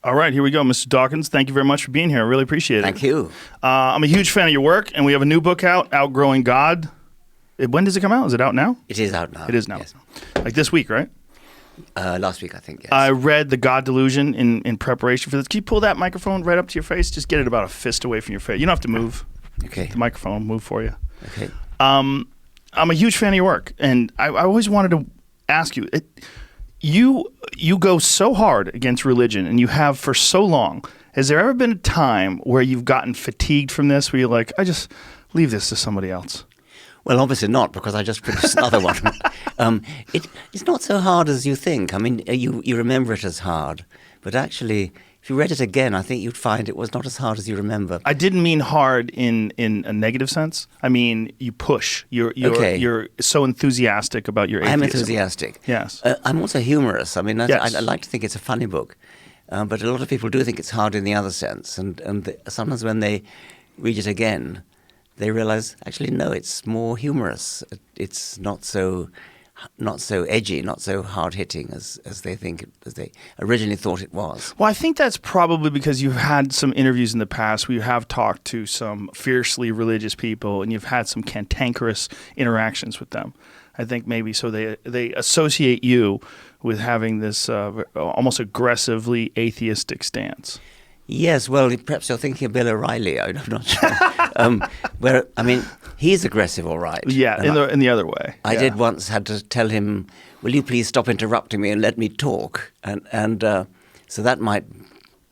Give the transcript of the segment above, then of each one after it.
All right, here we go, Mr. Dawkins. Thank you very much for being here. I really appreciate it. Thank you. I'm a huge fan of your work, and we have a new book out, Outgrowing God. When does it come out? Is it out now? It is out now. It is now. Yes. Like this week, right? Last week, I think, yes. I read The God Delusion in preparation for this. Can you pull that microphone right up to your face? Just get it about a fist away from your face. You don't have to move. Okay. The microphone will move for you. Okay. I'm a huge fan of your work, and I always wanted to ask you, you go so hard against religion, and you have for so long. Has there ever been a time where you've gotten fatigued from this, where you're like, I just leave this to somebody else? Well, obviously not, because I just produced another one. It's not so hard as you think. I mean, you remember it as hard, but actually, if you read it again, I think you'd find it was not as hard as you remember. I didn't mean hard in a negative sense. I mean, you push. You're so enthusiastic about your atheism. I'm enthusiastic. Yes. I'm also humorous. I mean, Yes. I like to think it's a funny book, but a lot of people do think it's hard in the other sense. And sometimes when they read it again, they realize, actually, no, it's more humorous. It's not so edgy, not so hard-hitting as they originally thought it was. Well, I think that's probably because you've had some interviews in the past where you have talked to some fiercely religious people and you've had some cantankerous interactions with them. I think maybe so they associate you with having this almost aggressively atheistic stance. Yes, well, perhaps you're thinking of Bill O'Reilly. I'm not sure. Where, I mean, he's aggressive, all right. Yeah, in the other way. I did once had to tell him, will you please stop interrupting me and let me talk? And so that might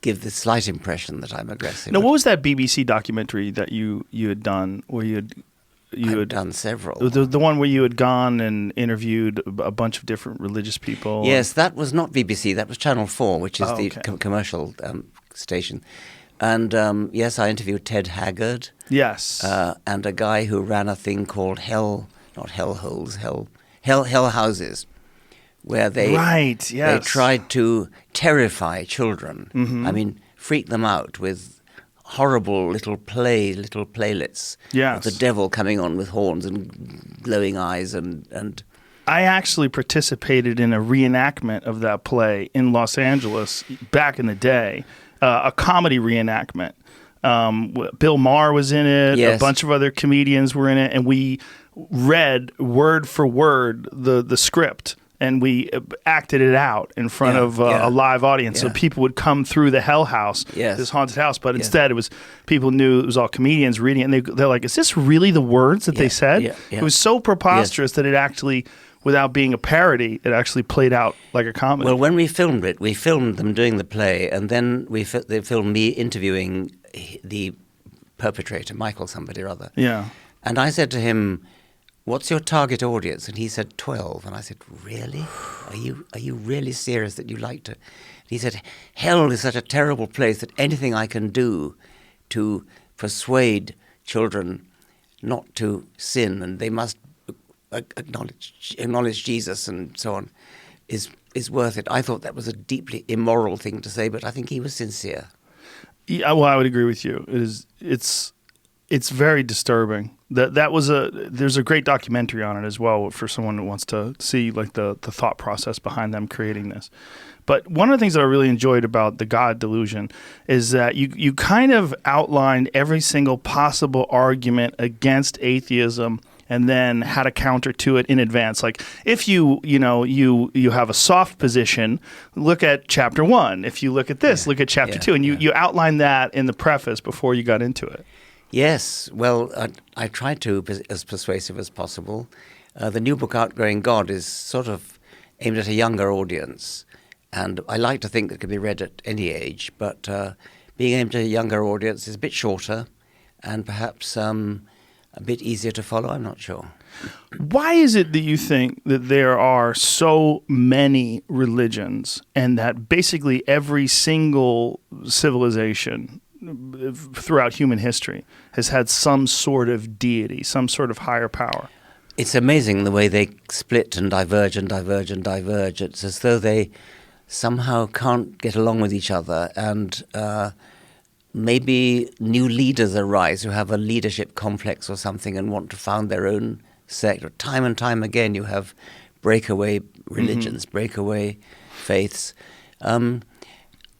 give the slight impression that I'm aggressive. Now, what was that BBC documentary that you had done where you had done several. The one where you had gone and interviewed a bunch of different religious people. Yes, that was not BBC. That was Channel 4, which is the commercial station. And yes, I interviewed Ted Haggard. Yes. And a guy who ran a thing called hell houses, where they tried to terrify children. Mm-hmm. I mean, freak them out with horrible little playlets. Yes. Of the devil coming on with horns and glowing eyes and I actually participated in a reenactment of that play in Los Angeles back in the day, a comedy reenactment. Bill Maher was in it, yes. A bunch of other comedians were in it, and we read word for word the script. And we acted it out in front of a live audience. So people would come through the hell house, this haunted house. But instead, it was people knew it was all comedians reading it. And they're like, is this really the words that they said? Yeah. It was so preposterous that it actually, without being a parody, it actually played out like a comedy. Well, when we filmed it, we filmed them doing the play. And then they filmed me interviewing the perpetrator, Michael somebody or other. Yeah. And I said to him, what's your target audience? And he said 12. And I said, really? Are you really serious that you like to? And he said, hell is such a terrible place that anything I can do to persuade children not to sin and they must acknowledge Jesus and so on is worth it. I thought that was a deeply immoral thing to say, but I think he was sincere. Yeah, well, I would agree with you. It's very disturbing. There's a great documentary on it as well for someone who wants to see like the thought process behind them creating this. But one of the things that I really enjoyed about the God Delusion is that you kind of outlined every single possible argument against atheism and then how to counter to it in advance. Like if you have a soft position, look at chapter 1. If you look at this, look at chapter 2. And you outline that in the preface before you got into it. Yes, well, I tried to be as persuasive as possible. The new book, Outgrowing God, is sort of aimed at a younger audience. And I like to think that it can be read at any age, but being aimed at a younger audience is a bit shorter and perhaps a bit easier to follow, I'm not sure. Why is it that you think that there are so many religions and that basically every single civilization throughout human history has had some sort of deity, some sort of higher power? It's amazing the way they split and diverge and diverge and diverge. It's as though they somehow can't get along with each other, and maybe new leaders arise who have a leadership complex or something and want to found their own sect. Time and time again you have breakaway religions, breakaway faiths.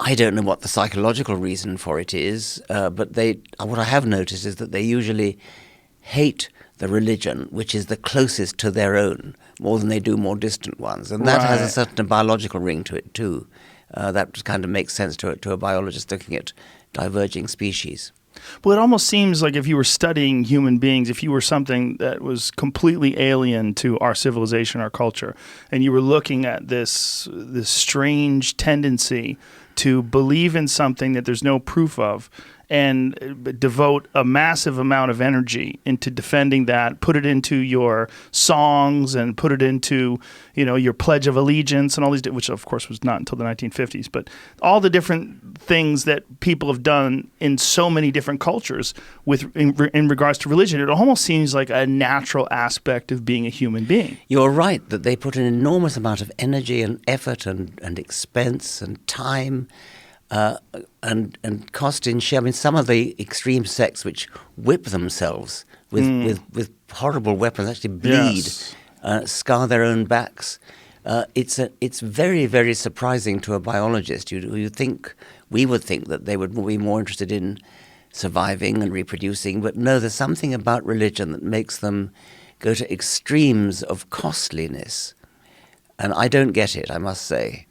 I don't know what the psychological reason for it is, but what I have noticed is that they usually hate the religion which is the closest to their own more than they do more distant ones. And that has a certain biological ring to it too. That kind of makes sense to a biologist looking at diverging species. Well, it almost seems like if you were studying human beings, if you were something that was completely alien to our civilization, our culture, and you were looking at this strange tendency to believe in something that there's no proof of and devote a massive amount of energy into defending that, put it into your songs and put it into, your Pledge of Allegiance and all these, which of course was not until the 1950s, but all the different things that people have done in so many different cultures in regards to religion, it almost seems like a natural aspect of being a human being. You're right that they put an enormous amount of energy and effort and expense and time and cost in share. I mean, some of the extreme sects which whip themselves with horrible weapons, actually bleed, scar their own backs. It's very, very surprising to a biologist. We would think that they would be more interested in surviving and reproducing, but no, there's something about religion that makes them go to extremes of costliness, and I don't get it, I must say.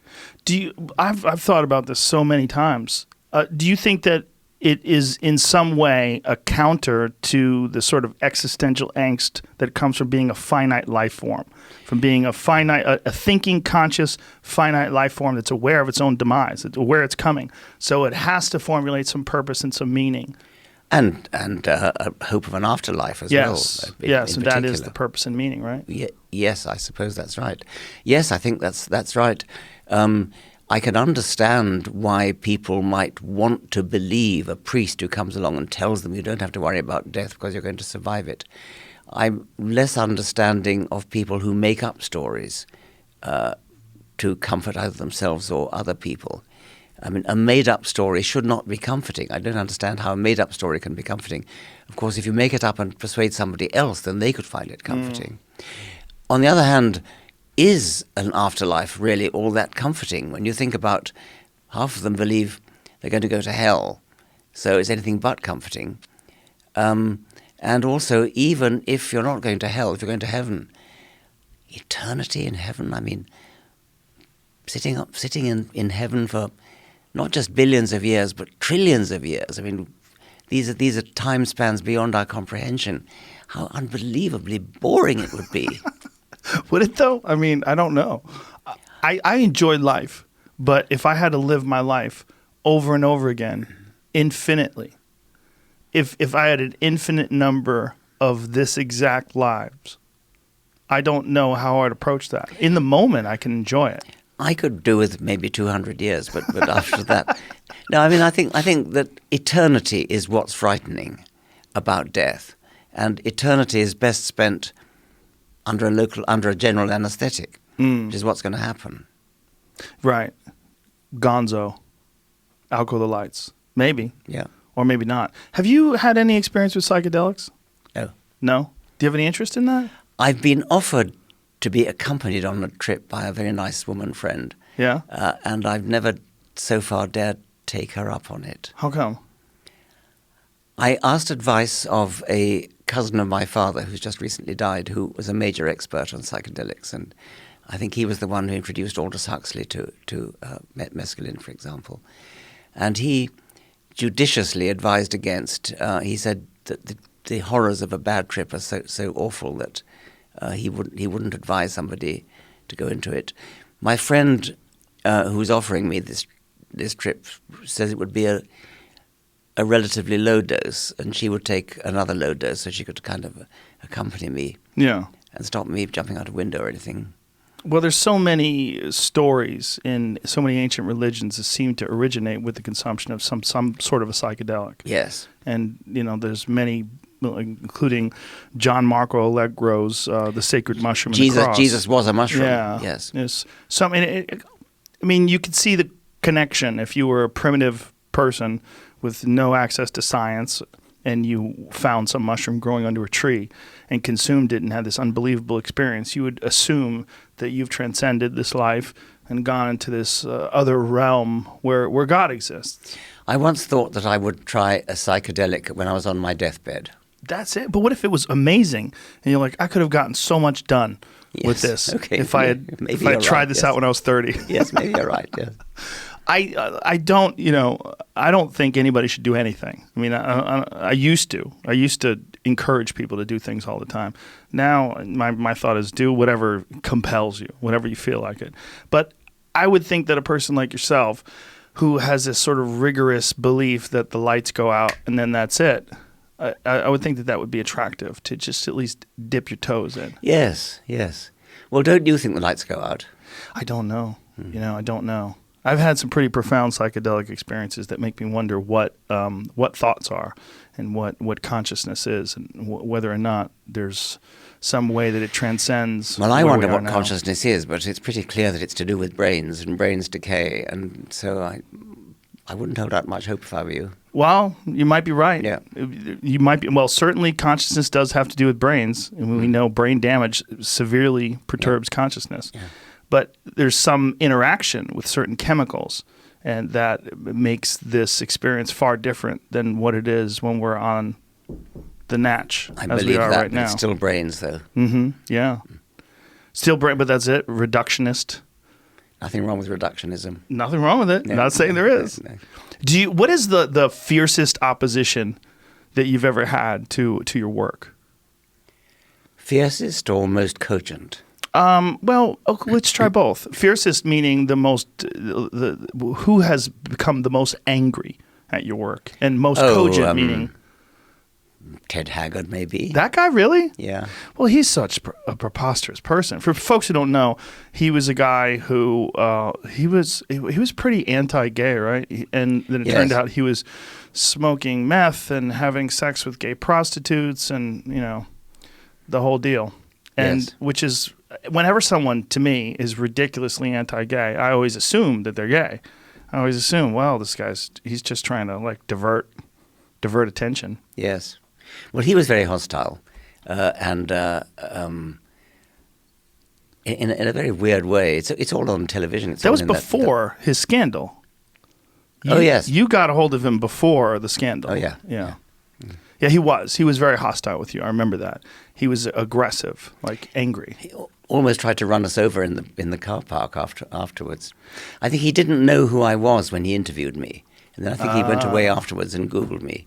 I've thought about this so many times. Do you think that it is in some way a counter to the sort of existential angst that comes from being a finite life form, from being a thinking, conscious, finite life form that's aware of its own demise, it's aware it's coming. So it has to formulate some purpose and some meaning. And a hope of an afterlife as well. Yes, and that is the purpose and meaning, right? Yes, I suppose that's right. Yes, I think that's right. I can understand why people might want to believe a priest who comes along and tells them you don't have to worry about death because you're going to survive it. I'm less understanding of people who make up stories to comfort either themselves or other people. I mean, a made-up story should not be comforting. I don't understand how a made-up story can be comforting. Of course, if you make it up and persuade somebody else, then they could find it comforting. On the other hand, is an afterlife really all that comforting? When you think about half of them believe they're going to go to hell, so it's anything but comforting. And also, even if you're not going to hell, if you're going to heaven, eternity in heaven, I mean, sitting in heaven for not just billions of years, but trillions of years. I mean, these are time spans beyond our comprehension. How unbelievably boring it would be. Would it though? I mean, I don't know. I enjoy life, but if I had to live my life over and over again, infinitely, if I had an infinite number of this exact lives, I don't know how I'd approach that. In the moment, I can enjoy it. I could do with maybe 200 years, but after that, no. I mean, I think that eternity is what's frightening about death, and eternity is best spent under a general anesthetic, which is what's going to happen. Right, Gonzo, out go the lights, maybe, yeah, or maybe not. Have you had any experience with psychedelics? No. No. Do you have any interest in that? I've been offered to be accompanied on a trip by a very nice woman friend. Yeah. And I've never so far dared take her up on it. How come? I asked advice of a cousin of my father who's just recently died, who was a major expert on psychedelics, and I think he was the one who introduced Aldous Huxley to mescaline, for example. And he judiciously advised against. He said that the horrors of a bad trip are so awful that he wouldn't advise somebody to go into it. My friend who's offering me this trip says it would be a relatively low dose, and she would take another low dose so she could kind of accompany me. Yeah. And stop me jumping out a window or anything. Well, there's so many stories in so many ancient religions that seem to originate with the consumption of some sort of a psychedelic. Yes. And, there's many, including John Marco Allegro's The Sacred Mushroom and the Cross. Jesus was a mushroom. Yeah. Yes. So, I mean, you could see the connection if you were a primitive person with no access to science and you found some mushroom growing under a tree and consumed it and had this unbelievable experience. You would assume that you've transcended this life and gone into this other realm where God exists. I once thought that I would try a psychedelic when I was on my deathbed. That's it. But what if it was amazing and you're like, I could have gotten so much done with this if I had tried this out when I was 30. Yes, maybe you're right. Yes. I don't think anybody should do anything. I mean, I used to encourage people to do things all the time. Now my thought is do whatever compels you, whatever you feel like it. But I would think that a person like yourself, who has this sort of rigorous belief that the lights go out and then that's it, I would think that would be attractive to just at least dip your toes in. Yes, yes. Well, don't you think the lights go out? I don't know. I don't know. I've had some pretty profound psychedelic experiences that make me wonder what thoughts are and what consciousness is, and whether or not there's some way that it transcends. Well, I wonder what consciousness is, but it's pretty clear that it's to do with brains, and brains decay, and so I wouldn't hold out much hope if I were you. Well, you might be right. Yeah. You might be. Well, certainly consciousness does have to do with brains, and we know brain damage severely perturbs consciousness. Yeah. But there's some interaction with certain chemicals, and that makes this experience far different than what it is when we're on the natch, I as believe we are that, right now. It's still brains, though. Mm-hmm. Yeah. Still brain, but that's it. Reductionist. Nothing wrong with reductionism. Nothing wrong with it. No. Not saying there is. No. What is the fiercest opposition that you've ever had to your work? Fiercest or most cogent? Let's try both. Fiercest meaning who has become the most angry at your work, and most cogent meaning Ted Haggard, maybe. That guy, really? Yeah. Well, he's such a preposterous person. For folks who don't know, he was a guy who he was pretty anti-gay, right? And then it turned out he was smoking meth and having sex with gay prostitutes, and the whole deal. And which is, whenever someone to me is ridiculously anti-gay, I always assume that they're gay. I always assume, well, he's just trying to divert attention. Yes. Well, he was very hostile, and in a very weird way. It's all on television. That was before his scandal. Yes. You got a hold of him before the scandal. Oh, yeah. Yeah. Yeah, he was. He was very hostile with you. I remember that. He was aggressive, angry. He almost tried to run us over in the car park afterwards. I think he didn't know who I was when he interviewed me. And then I think he went away afterwards and Googled me.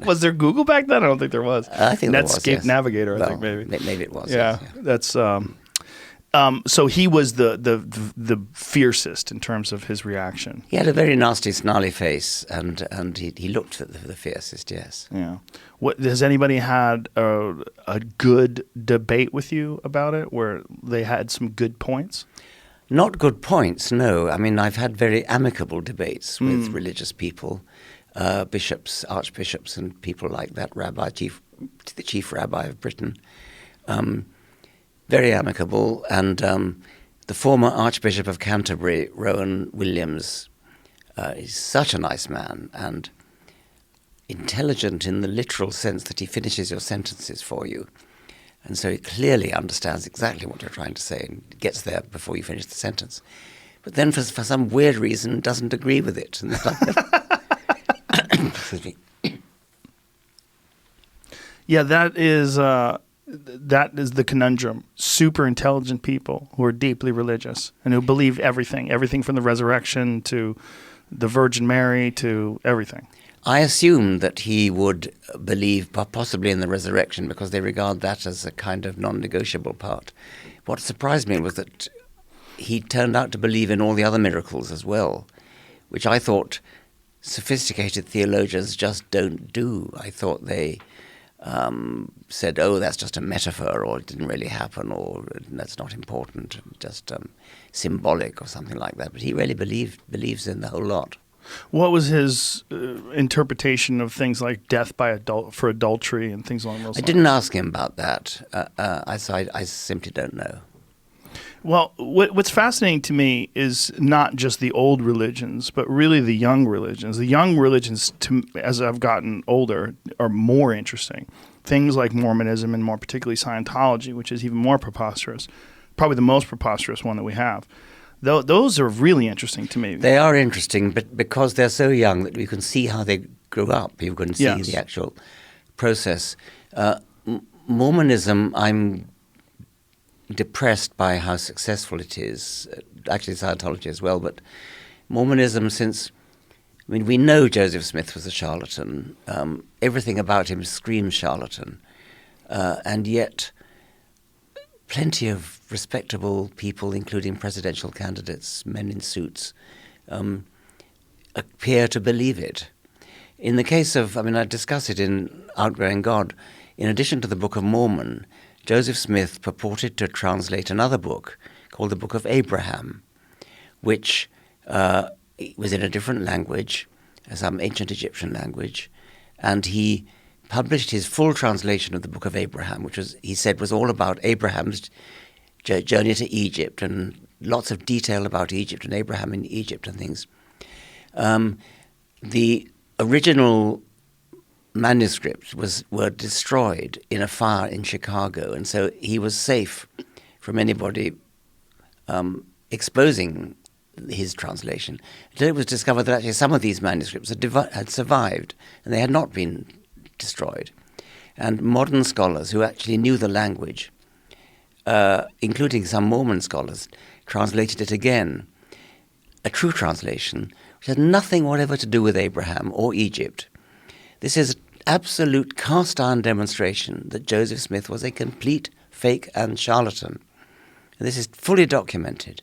Was there Google back then? I don't think there was. I think there was, Netscape Navigator, I think maybe. Maybe it was. Yeah, yes, yeah. That's... so he was the fiercest in terms of his reaction. He had a very nasty, snarly face, and he looked the fiercest, yes. Yeah. Has anybody had a good debate with you about it, where they had some good points? Not good points, no. I mean, I've had very amicable debates with religious people, bishops, archbishops, and people like that, the chief rabbi of Britain. Very amicable, and the former Archbishop of Canterbury, Rowan Williams, is such a nice man and intelligent in the literal sense that he finishes your sentences for you. And so he clearly understands exactly what you're trying to say and gets there before you finish the sentence. But then for some weird reason doesn't agree with it. Excuse me. Yeah, that is the conundrum. Super intelligent people who are deeply religious and who believe everything from the resurrection to the Virgin Mary to everything. I assumed that he would believe possibly in the resurrection because they regard that as a kind of non-negotiable part. What surprised me was that he turned out to believe in all the other miracles as well, which I thought sophisticated theologians just don't do. I thought they said, oh, that's just a metaphor, or it didn't really happen, or that's not important, just symbolic or something like that. But he really believes in the whole lot. What was his interpretation of things like death for adultery and things along those lines? I didn't ask him about that. I simply don't know. Well, what's fascinating to me is not just the old religions, but really the young religions. The young religions, as I've gotten older, are more interesting. Things like Mormonism and more particularly Scientology, which is even more preposterous, probably the most preposterous one that we have. Those are really interesting to me. They are interesting, but because they're so young that you can see how they grew up. You can see Yes. the actual process. Mormonism, I'm depressed by how successful it is. Actually, Scientology as well, but Mormonism, we know Joseph Smith was a charlatan. Everything about him screams charlatan. And yet, plenty of respectable people, including presidential candidates, men in suits, appear to believe it. In the case of, I discuss it in Outgrowing God, in addition to the Book of Mormon, Joseph Smith purported to translate another book called the Book of Abraham, which was in a different language, some ancient Egyptian language, and he published his full translation of the Book of Abraham, which he said was all about Abraham's journey to Egypt and lots of detail about Egypt and Abraham in Egypt and things. The original manuscripts were destroyed in a fire in Chicago, and so he was safe from anybody exposing his translation. Until it was discovered that actually some of these manuscripts had survived, and they had not been destroyed. And modern scholars who actually knew the language, including some Mormon scholars, translated it again, a true translation, which had nothing whatever to do with Abraham or Egypt. This is absolute cast-iron demonstration that Joseph Smith was a complete fake and charlatan. And this is fully documented.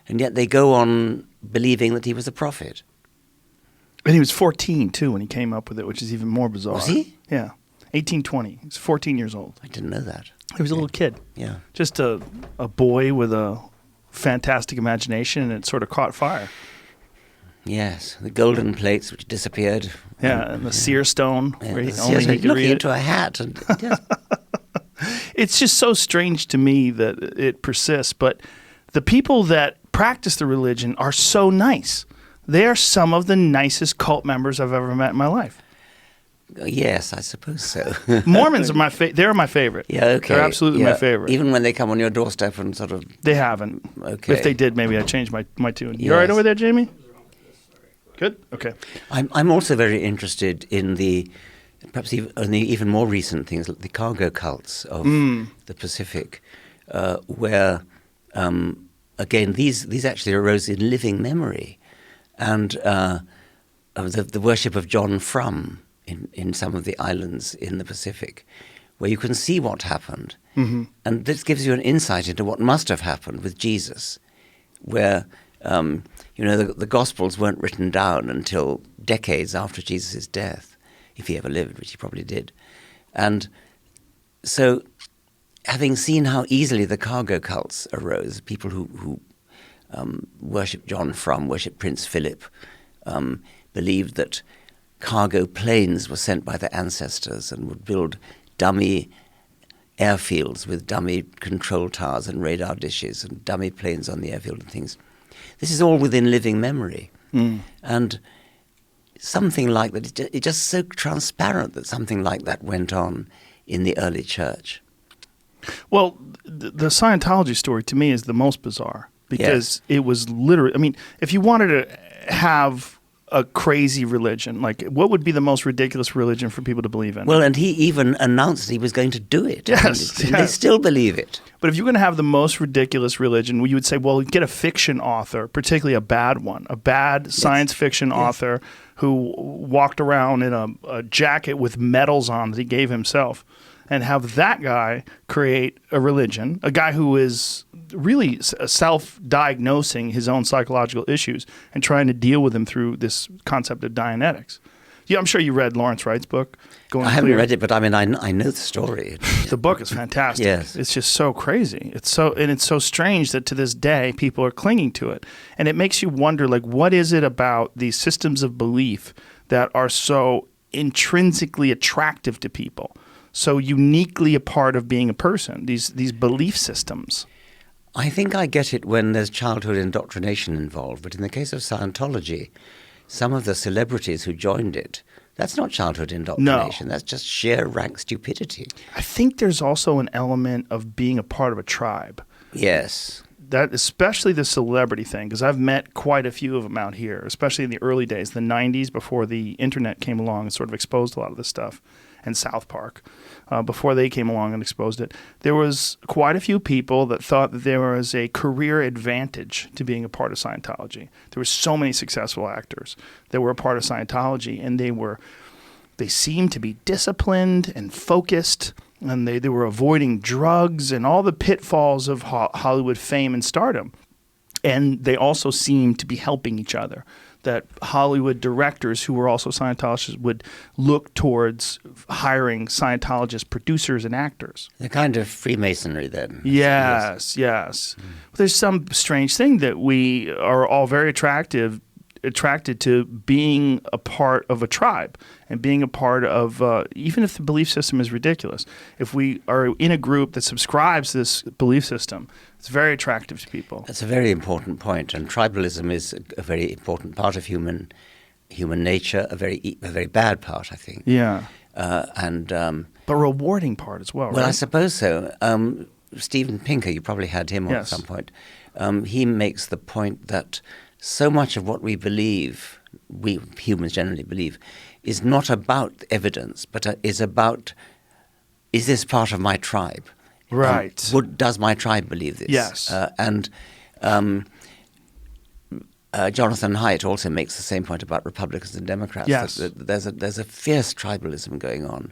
And yet they go on believing that he was a prophet. And he was 14, too, when he came up with it, which is even more bizarre. Was he? Yeah. 1820. He's 14 years old. I didn't know that. He was a little kid. Yeah. Just a boy with a fantastic imagination, and it sort of caught fire. Yes, the golden plates which disappeared. Yeah, and the seer stone, where he only seriously, he could looking read into it. a hat. And, yes. It's just so strange to me that it persists. But the people that practice the religion are so nice. They are some of the nicest cult members I've ever met in my life. Yes, I suppose so. Mormons are they're my favorite. Yeah, okay. They're absolutely my favorite. Even when they come on your doorstep and sort of... They haven't. Okay. If they did, maybe I'd change my tune. You Yes. all right over there, Jamie? Good? Okay. I'm also very interested in perhaps even more recent things, like the cargo cults of the Pacific, where, again, these actually arose in living memory. And the worship of John Frum in some of the islands in the Pacific, where you can see what happened. Mm-hmm. And this gives you an insight into what must have happened with Jesus, where... the Gospels weren't written down until decades after Jesus' death, if he ever lived, which he probably did. And so, having seen how easily the cargo cults arose, people who worshipped John Frum, worshipped Prince Philip, believed that cargo planes were sent by their ancestors and would build dummy airfields with dummy control towers and radar dishes and dummy planes on the airfield and things. This is all within living memory. And something like that, it's just so transparent that something like that went on in the early church. Well, the Scientology story to me is the most bizarre because it was literally, if you wanted to have a crazy religion, like what would be the most ridiculous religion for people to believe in? Well, and he even announced he was going to do it. Yes, and they still believe it. But if you're going to have the most ridiculous religion, you would say, well, get a fiction author, particularly a bad one, a bad science fiction author who walked around in a jacket with medals on that he gave himself, and have that guy create a religion, a guy who is really self-diagnosing his own psychological issues and trying to deal with them through this concept of Dianetics. Yeah, I'm sure you read Lawrence Wright's book. I haven't read it, but I know the story. The book is fantastic. Yes. It's just so crazy. It's so strange that to this day people are clinging to it. And it makes you wonder, like, what is it about these systems of belief that are so intrinsically attractive to people, so uniquely a part of being a person, these belief systems? I think I get it when there's childhood indoctrination involved, but in the case of Scientology, some of the celebrities who joined it, that's not childhood indoctrination. No. That's just sheer rank stupidity. I think there's also an element of being a part of a tribe. Yes. that especially the celebrity thing, because I've met quite a few of them out here, especially in the early days, the 90s, before the internet came along and sort of exposed a lot of this stuff, and South Park, before they came along and exposed it. There was quite a few people that thought that there was a career advantage to being a part of Scientology. There were so many successful actors that were a part of Scientology, and they seemed to be disciplined and focused, and they were avoiding drugs and all the pitfalls of Hollywood fame and stardom. And they also seemed to be helping each other. That Hollywood directors who were also Scientologists would look towards hiring Scientologist producers and actors. The kind of Freemasonry then. Yes. There's some strange thing that we are all very attracted to being a part of a tribe and being a part of, even if the belief system is ridiculous, if we are in a group that subscribes to this belief system, it's very attractive to people. That's a very important point, and tribalism is a very important part of human nature, a very bad part, I think. Yeah. But rewarding part as well, Well, right? I suppose so. Steven Pinker, you probably had him on at some point. He makes the point that so much of what we believe, we humans generally believe, is not about evidence, but is about, is this part of my tribe? Right. Does my tribe believe this? Yes. Jonathan Haidt also makes the same point about Republicans and Democrats. Yes. There's a fierce tribalism going on,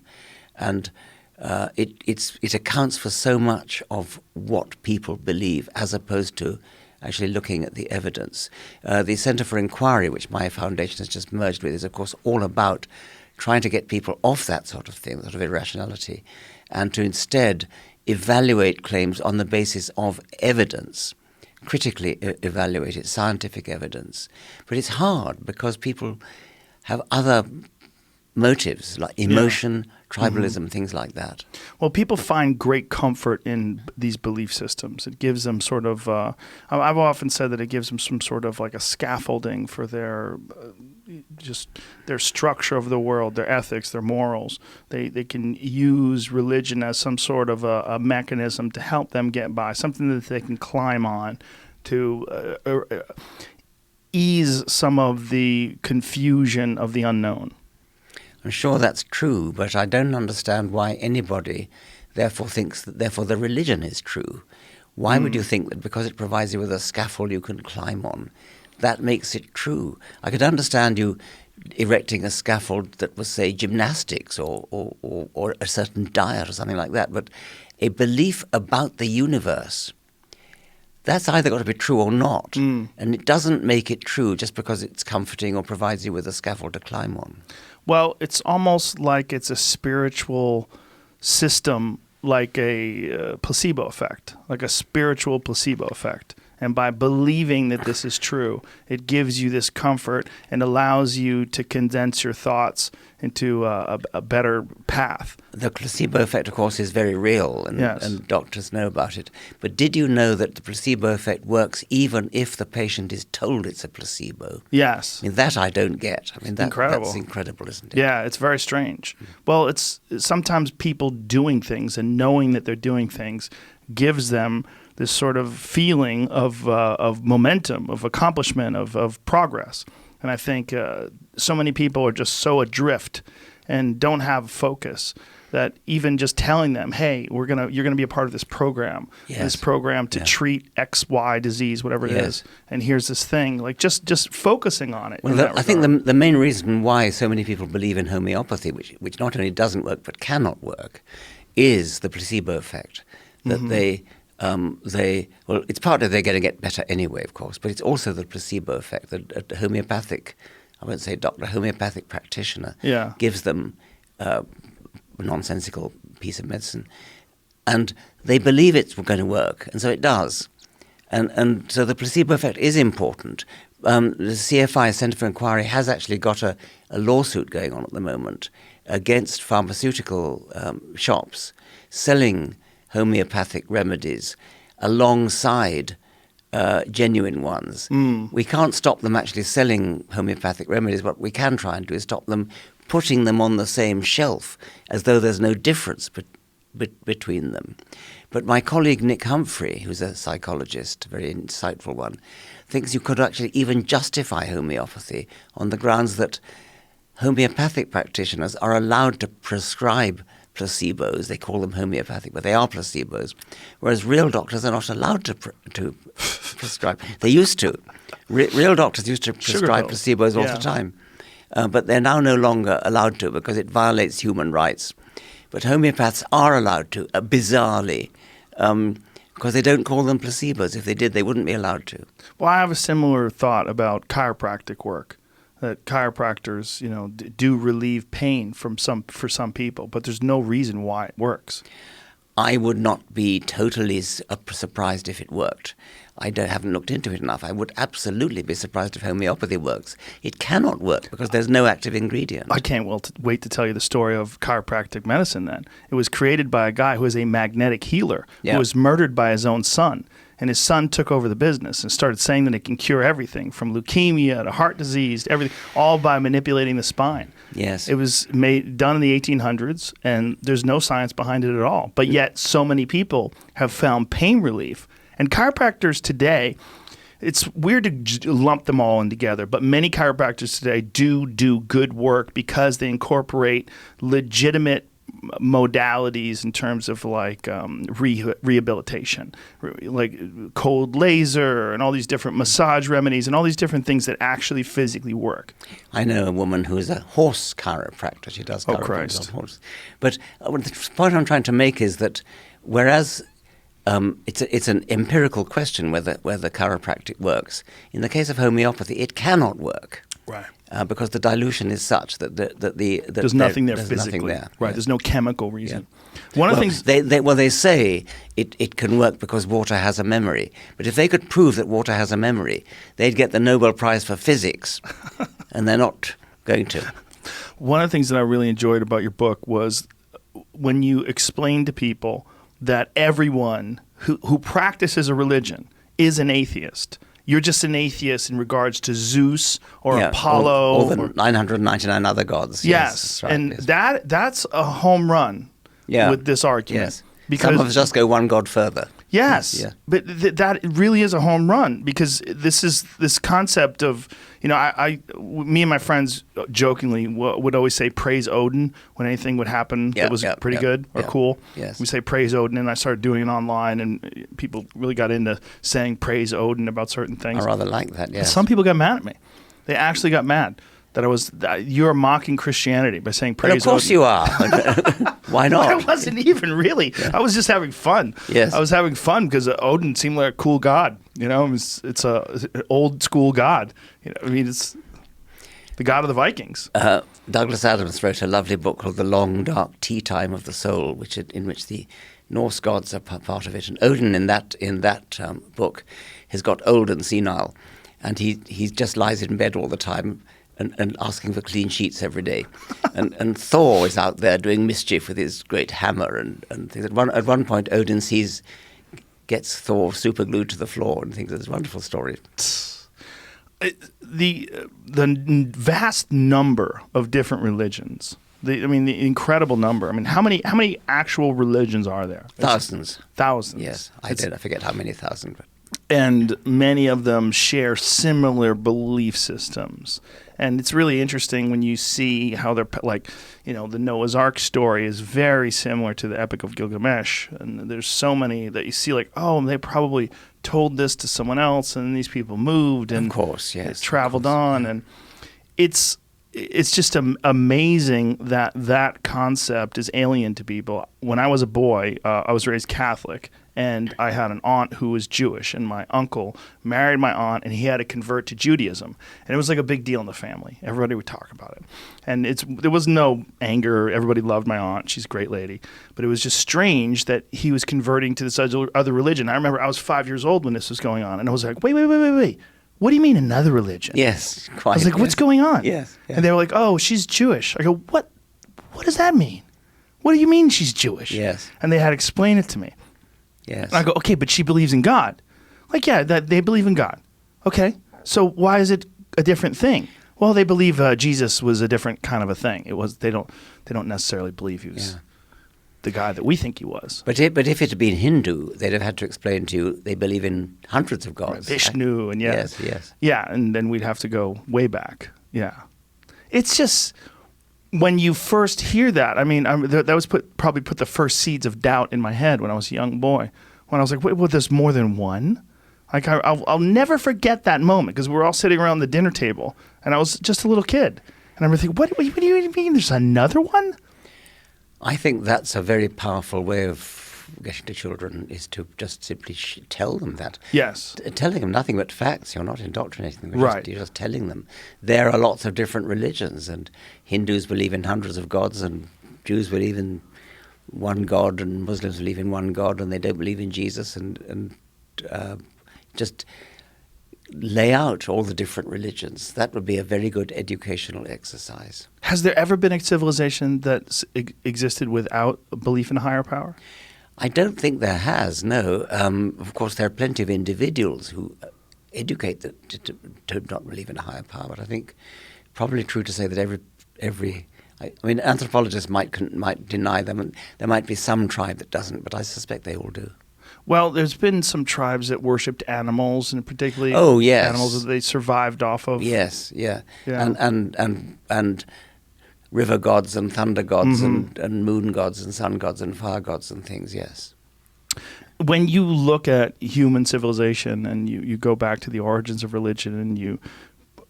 and it accounts for so much of what people believe, as opposed to actually looking at the evidence. The Centre for Inquiry, which my foundation has just merged with, is of course all about trying to get people off that sort of thing, sort of irrationality, and to instead evaluate claims on the basis of evidence, critically evaluate it, scientific evidence. But it's hard because people have other motives like emotion, tribalism, things like that. Well, people find great comfort in these belief systems. It gives them sort of, I've often said that it gives them some sort of like a scaffolding for their their structure of the world, their ethics, their morals. They can use religion as some sort of a mechanism to help them get by, something that they can climb on to ease some of the confusion of the unknown. I'm sure that's true, but I don't understand why anybody therefore thinks that therefore the religion is true. Why would you think that because it provides you with a scaffold you can climb on, that makes it true? I could understand you erecting a scaffold that was, say, gymnastics or a certain diet or something like that, but a belief about the universe, that's either got to be true or not. And it doesn't make it true just because it's comforting or provides you with a scaffold to climb on. Well, it's almost like it's a spiritual system, like a placebo effect, like a spiritual placebo effect. And by believing that this is true, it gives you this comfort and allows you to condense your thoughts into a better path. The placebo effect, of course, is very real, and doctors know about it. But did you know that the placebo effect works even if the patient is told it's a placebo? Yes. I mean, that I don't get. I mean, incredible. That's incredible, isn't it? Yeah, it's very strange. Well, it's sometimes people doing things and knowing that they're doing things gives them this sort of feeling of momentum, of accomplishment, of progress. And I think so many people are just so adrift and don't have focus that even just telling them, hey, you're gonna be a part of this program, to treat X, Y disease, whatever it is, and here's this thing, like just focusing on it. Well, I think the main reason why so many people believe in homeopathy, which not only doesn't work but cannot work, is the placebo effect. That well, it's partly they're going to get better anyway, of course, but it's also the placebo effect that a homeopathic, I won't say doctor, a homeopathic practitioner gives them a nonsensical piece of medicine. And they believe it's going to work, and so it does. And so the placebo effect is important. The CFI, Centre for Inquiry, has actually got a lawsuit going on at the moment against pharmaceutical shops selling homeopathic remedies alongside genuine ones. We can't stop them actually selling homeopathic remedies. What we can try and do is stop them putting them on the same shelf as though there's no difference between them. But my colleague Nick Humphrey, who's a psychologist, a very insightful one, thinks you could actually even justify homeopathy on the grounds that homeopathic practitioners are allowed to prescribe placebos. They call them homeopathic, but they are placebos, whereas real doctors are not allowed to prescribe. They used to. Real doctors used to prescribe placebos all the time, but they're now no longer allowed to because it violates human rights. But homeopaths are allowed to, bizarrely, because they don't call them placebos. If they did, they wouldn't be allowed to. Well, I have a similar thought about chiropractic work. That chiropractors, do relieve pain for some people, but there's no reason why it works. I would not be totally surprised if it worked. I haven't looked into it enough. I would absolutely be surprised if homeopathy works. It cannot work because there's no active ingredient. I can't wait to tell you the story of chiropractic medicine then. It was created by a guy who was a magnetic healer who was murdered by his own son. And his son took over the business and started saying that it can cure everything from leukemia to heart disease to everything, all by manipulating the spine. Yes. It was done in the 1800s, and there's no science behind it at all. But yet so many people have found pain relief. And chiropractors today, it's weird to lump them all in together, but many chiropractors today do good work because they incorporate legitimate modalities in terms of like rehabilitation, like cold laser and all these different massage remedies and all these different things that actually physically work. I know a woman who is a horse chiropractor. She does chiropractic on horses. But the point I'm trying to make is that whereas it's an empirical question whether chiropractic works, in the case of homeopathy, it cannot work. Right. Because the dilution is such that there's nothing there physically. Nothing there. Right. Yeah. There's no chemical reason. Yeah. One of the things they say it can work because water has a memory. But if they could prove that water has a memory, they'd get the Nobel Prize for physics, and they're not going to. One of the things that I really enjoyed about your book was when you explained to people that everyone who practices a religion is an atheist. You're just an atheist in regards to Zeus or Apollo. Or the 999 other gods. Yes. Right, and that's a home run with this argument. Yes. Because some of us just go one god further. Yes. Yeah. But that really is a home run because this concept of, me and my friends jokingly would always say praise Odin when anything would happen that was pretty good or cool. Yes. We say praise Odin, and I started doing it online, and people really got into saying praise Odin about certain things. I rather like that, yes. Some people got mad at me. They actually got mad that you're mocking Christianity by saying praise Odin. Of course you are. Why not? I wasn't even really. I was just having fun. Yes. I was having fun because Odin seemed like a cool god. It's an old school god. It's the god of the Vikings. Douglas Adams wrote a lovely book called The Long Dark Tea Time of the Soul, in which the Norse gods are part of it. And Odin in that book has got old and senile, and he just lies in bed all the time and asking for clean sheets every day. And Thor is out there doing mischief with his great hammer and things. At one point, Odin gets Thor super glued to the floor and thinks it's a wonderful story. The vast number of different religions. The incredible number. How many actual religions are there? Thousands. Thousands. Yes, I forget how many thousand. And many of them share similar belief systems. And it's really interesting when you see how they're the Noah's Ark story is very similar to the Epic of Gilgamesh. And there's so many that you see they probably told this to someone else, and these people moved and of course, yes, traveled on. And it's just amazing that concept is alien to people. When I was a boy, I was raised Catholic, and I had an aunt who was Jewish, and my uncle married my aunt, and he had to convert to Judaism. And it was like a big deal in the family. Everybody would talk about it. And there was no anger. Everybody loved my aunt. She's a great lady. But it was just strange that he was converting to this other religion. I remember I was 5 years old when this was going on, and I was like, wait. What do you mean another religion? Yes, quite. I was like, what's going on? Yes. And they were like, oh, she's Jewish. I go, what does that mean? What do you mean she's Jewish? Yes. And they had to explain it to me. Yes. And I go, okay, but she believes in God. Like, yeah, that they believe in God. Okay, so why is it a different thing? Well, they believe Jesus was a different kind of a thing. It was they don't necessarily believe he was. the guy that we think he was. But if it had been Hindu, they'd have had to explain to you they believe in hundreds of gods. Vishnu and yes. Yeah, and then we'd have to go way back. Yeah. It's just when you first hear that, I mean, that was probably put the first seeds of doubt in my head when I was a young boy. When I was like, wait, well, there's more than one? Like I'll never forget that moment because we were all sitting around the dinner table and I was just a little kid. And I remember thinking, what do you mean there's another one? I think that's a very powerful way of getting to children, is to just simply tell them that. Yes. Telling them nothing but facts. You're not indoctrinating them. Right. You're just telling them. There are lots of different religions, and Hindus believe in hundreds of gods, and Jews believe in one God, and Muslims believe in one God, and they don't believe in Jesus, and just lay out all the different religions. That would be a very good educational exercise. Has there ever been a civilization that existed without a belief in a higher power? I don't think there has, no. Of course, there are plenty of individuals who educate to not believe in a higher power, but I think probably true to say that I mean, anthropologists might deny them, and there might be some tribe that doesn't, but I suspect they all do. Well, there's been some tribes that worshipped animals, and particularly animals that they survived off of. Yes, yeah. And river gods and thunder gods and moon gods and sun gods and fire gods and things, yes. When you look at human civilization and you go back to the origins of religion and you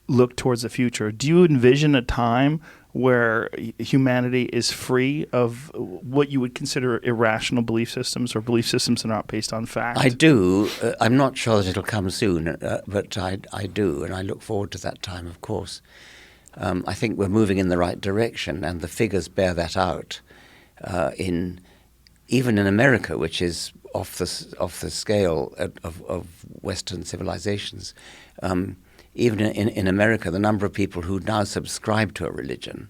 look towards the future, do you envision a time where humanity is free of what you would consider irrational belief systems or belief systems that are not based on fact? I do. I'm not sure that it'll come soon, but I do, and I look forward to that time, of course. I think we're moving in the right direction, and the figures bear that out. Even in America, which is off the scale of Western civilizations, even in America, the number of people who now subscribe to a religion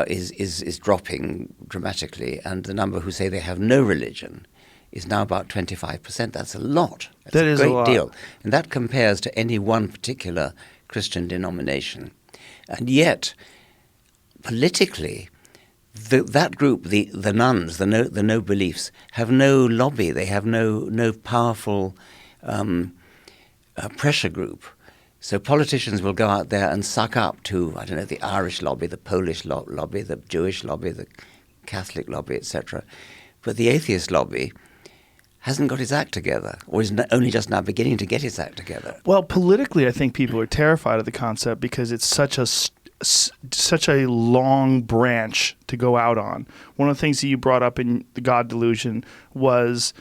is dropping dramatically, and the number who say they have no religion is now about 25%. That's a lot. That's a great deal. And that compares to any one particular Christian denomination. And yet, politically, that group, the nuns, the no beliefs, have no lobby. They have no powerful pressure group. So politicians will go out there and suck up to, I don't know, the Irish lobby, the Polish lobby, the Jewish lobby, the Catholic lobby, etc. But the atheist lobby hasn't got its act together, or is only just now beginning to get its act together. Well, politically, I think people are terrified of the concept because it's such a long branch to go out on. One of the things that you brought up in the God Delusion was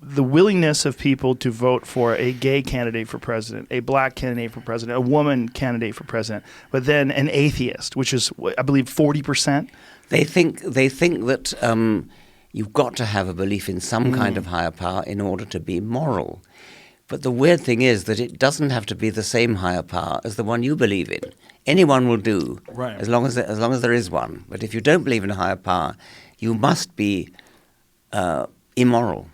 the willingness of people to vote for a gay candidate for president, a black candidate for president, a woman candidate for president, but then an atheist, which is, I believe, 40%. They think that you've got to have a belief in some kind of higher power in order to be moral. But the weird thing is that it doesn't have to be the same higher power as the one you believe in. Anyone will do, right, as long as there is one. But if you don't believe in a higher power, you must be immoral.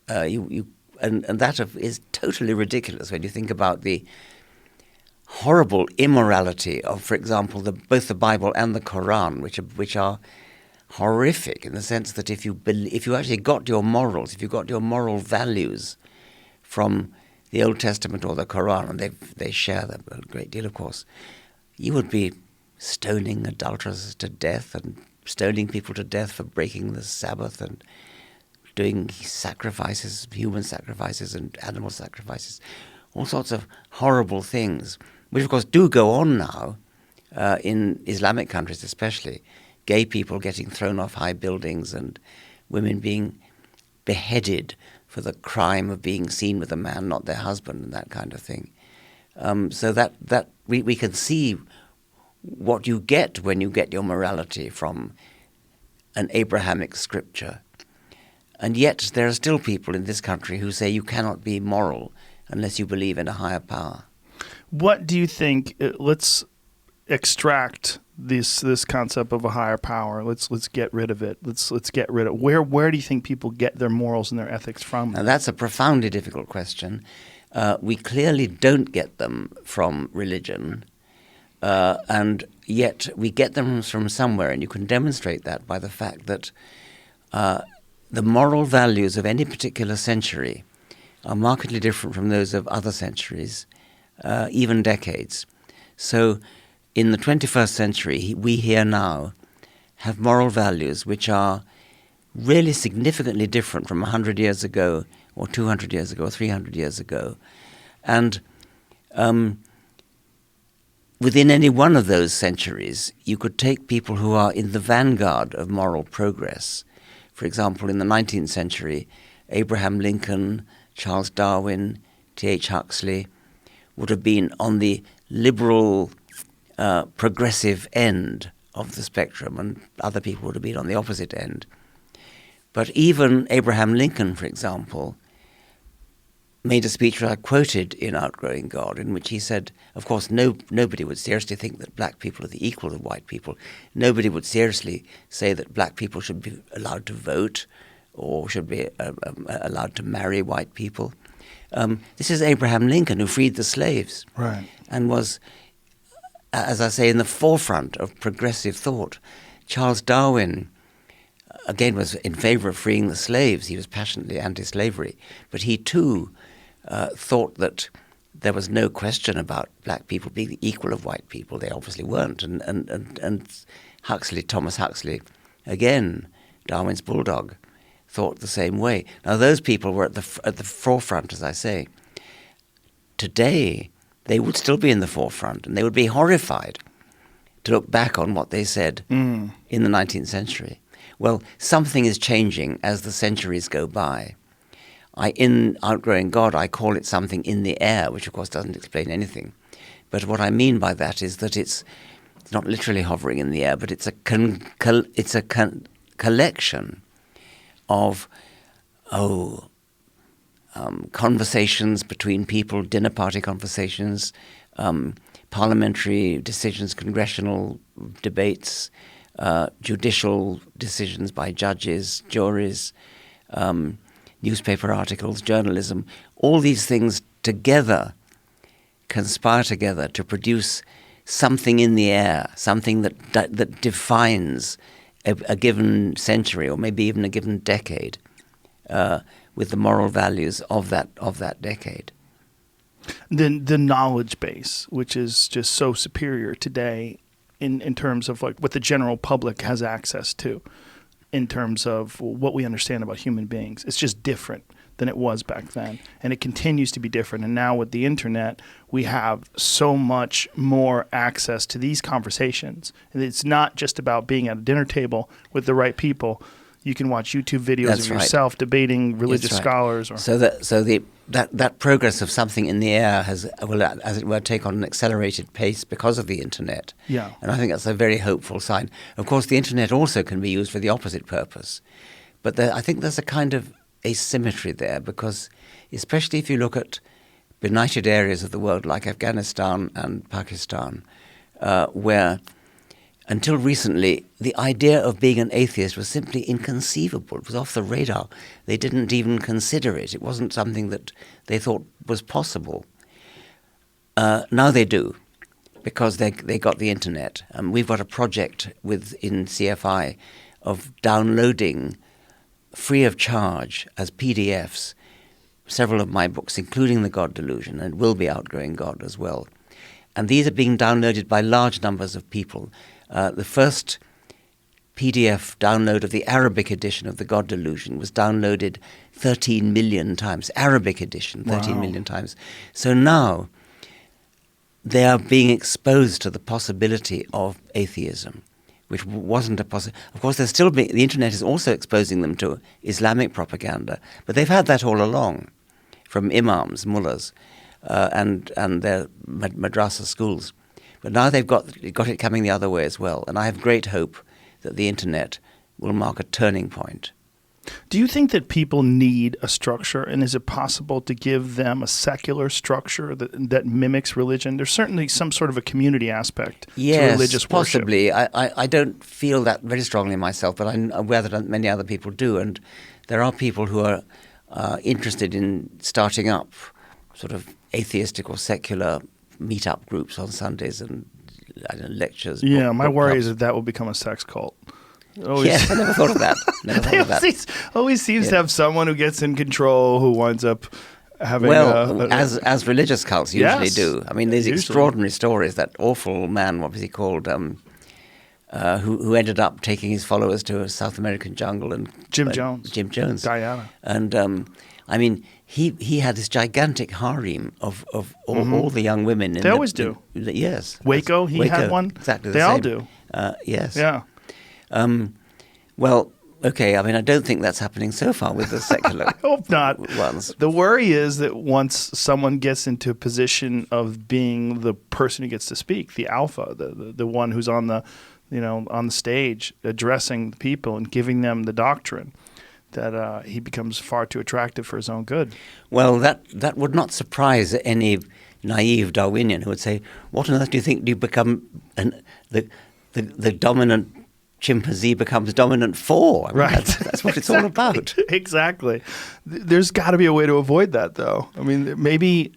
And that is totally ridiculous when you think about the horrible immorality of, for example, both the Bible and the Quran, which are horrific in the sense that if you actually got your morals, if you got your moral values from the Old Testament or the Quran, and they share them a great deal, of course, you would be stoning adulterers to death and stoning people to death for breaking the Sabbath and doing sacrifices, human sacrifices and animal sacrifices, all sorts of horrible things, which of course do go on now in Islamic countries especially. Gay people getting thrown off high buildings and women being beheaded for the crime of being seen with a man, not their husband, and that kind of thing. So that we can see what you get when you get your morality from an Abrahamic scripture. And yet there are still people in this country who say you cannot be moral unless you believe in a higher power. What do you think? Let's extract this concept of a higher power. Let's get rid of it. Let's get rid of where do you think people get their morals and their ethics from? Now that's a profoundly difficult question. We clearly don't get them from religion. and yet we get them from somewhere, and you can demonstrate that by the fact that the moral values of any particular century are markedly different from those of other centuries, even decades. So in the 21st century, we here now have moral values which are really significantly different from 100 years ago or 200 years ago or 300 years ago. And within any one of those centuries, you could take people who are in the vanguard of moral progress. For example, in the 19th century, Abraham Lincoln, Charles Darwin, T.H. Huxley would have been on the liberal, progressive end of the spectrum, and other people would have been on the opposite end. But even Abraham Lincoln, for example, made a speech that I quoted in Outgrowing God, in which he said, of course, nobody would seriously think that black people are the equal of white people. Nobody would seriously say that black people should be allowed to vote or should be allowed to marry white people. This is Abraham Lincoln, who freed the slaves, right, and was, as I say, in the forefront of progressive thought. Charles Darwin, again, was in favor of freeing the slaves. He was passionately anti-slavery. But he, too, thought that there was no question about black people being the equal of white people. They obviously weren't. And Huxley, Thomas Huxley, again, Darwin's bulldog, thought the same way. Now, those people were at the forefront, as I say. Today, they would still be in the forefront, and they would be horrified to look back on what they said in the 19th century. Well, something is changing as the centuries go by. In Outgrowing God, I call it something in the air, which of course doesn't explain anything. But what I mean by that is that it's not literally hovering in the air, but it's a collection of conversations between people, dinner party conversations, parliamentary decisions, congressional debates, judicial decisions by judges, juries, newspaper articles, journalism. All these things together conspire together to produce something in the air, something that defines a given century or maybe even a given decade with the moral values of that decade. The knowledge base, which is just so superior today in terms of like what the general public has access to, in terms of what we understand about human beings. It's just different than it was back then. And it continues to be different. And now with the internet, we have so much more access to these conversations. And it's not just about being at a dinner table with the right people. You can watch YouTube videos That's of right. yourself debating religious That's right. scholars. Or So that progress of something in the air will, as it were, take on an accelerated pace because of the internet. Yeah. And I think that's a very hopeful sign. Of course, the internet also can be used for the opposite purpose. But I think there's a kind of asymmetry there, because especially if you look at benighted areas of the world like Afghanistan and Pakistan, where until recently, the idea of being an atheist was simply inconceivable. It was off the radar. They didn't even consider it. It wasn't something that they thought was possible. Now they do, because they got the internet. We've got a project in CFI of downloading free of charge as PDFs several of my books, including The God Delusion, and will be Outgrowing God as well. And these are being downloaded by large numbers of people. The first PDF download of the Arabic edition of The God Delusion was downloaded 13 million times. Arabic edition, 13 Wow. million times. So now they are being exposed to the possibility of atheism, which wasn't a possibility. Of course, the internet is also exposing them to Islamic propaganda, but they've had that all along from imams, mullahs, and their madrasa schools. But now they've got it coming the other way as well. And I have great hope that the internet will mark a turning point. do you think that people need a structure, and is it possible to give them a secular structure that mimics religion? There's certainly some sort of a community aspect to religious worship. Possibly. I don't feel that very strongly myself, but I'm aware that many other people do. And there are people who are interested in starting up sort of atheistic or secular meet-up groups on Sundays and I don't know, lectures. Yeah, my book worry clubs. is that will become a sex cult. Always, Yes, I never thought of that. Never thought of that. always seems to have someone who gets in control who winds up having as religious cults usually Yes, do. I mean, there's usually. extraordinary stories. That awful man, what was he called, who ended up taking his followers to a South American jungle and Jim Jones. Jim Jones, Diana. and I mean, he had this gigantic harem of all the young women. They always do. Yes, Waco, he had one. Exactly, They same. all do. Yes. Yeah. Well, okay. I mean, I don't think that's happening so far with the secular. I hope not. Ones. The worry is that once someone gets into a position of being the person who gets to speak, the alpha, the one who's on the, on the stage addressing the people and giving them the doctrine, that he becomes far too attractive for his own good. Well, that would not surprise any naive Darwinian who would say, "What on earth do you think you become the dominant chimpanzee becomes dominant for?" I mean, Right. That's what it's all about. Exactly. There's got to be a way to avoid that, though. I mean, maybe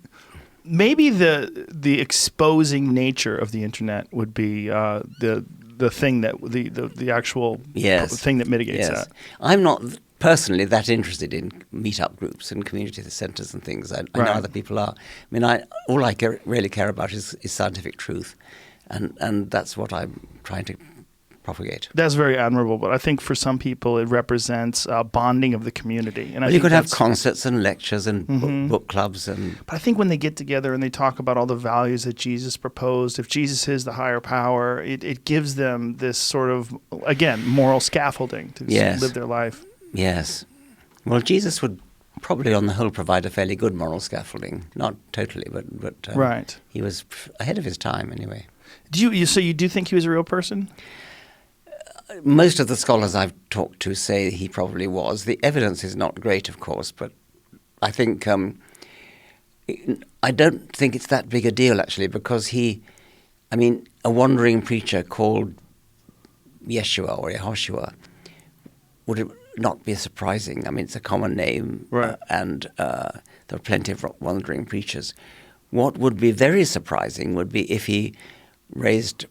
the exposing nature of the internet would be the thing that the actual thing that mitigates that. I'm not personally that interested in meetup groups and community centers and things. I know other people are. I mean, all I really care about is scientific truth, and that's what I'm trying to propagate. That's very admirable, but I think for some people it represents bonding of the community. And you could have concerts and lectures and book clubs. But I think when they get together and they talk about all the values that Jesus proposed, if Jesus is the higher power, it gives them this sort of, again, moral scaffolding to live their life. Yes. Well, Jesus would probably on the whole provide a fairly good moral scaffolding. Not totally, but right. He was ahead of his time anyway. So you do think he was a real person? Most of the scholars I've talked to say he probably was. The evidence is not great, of course, but I think I don't think it's that big a deal, actually, because a wandering preacher called Yeshua or Yehoshua would not be surprising. I mean, it's a common name, right. And there are plenty of wandering preachers. What would be very surprising would be if he raised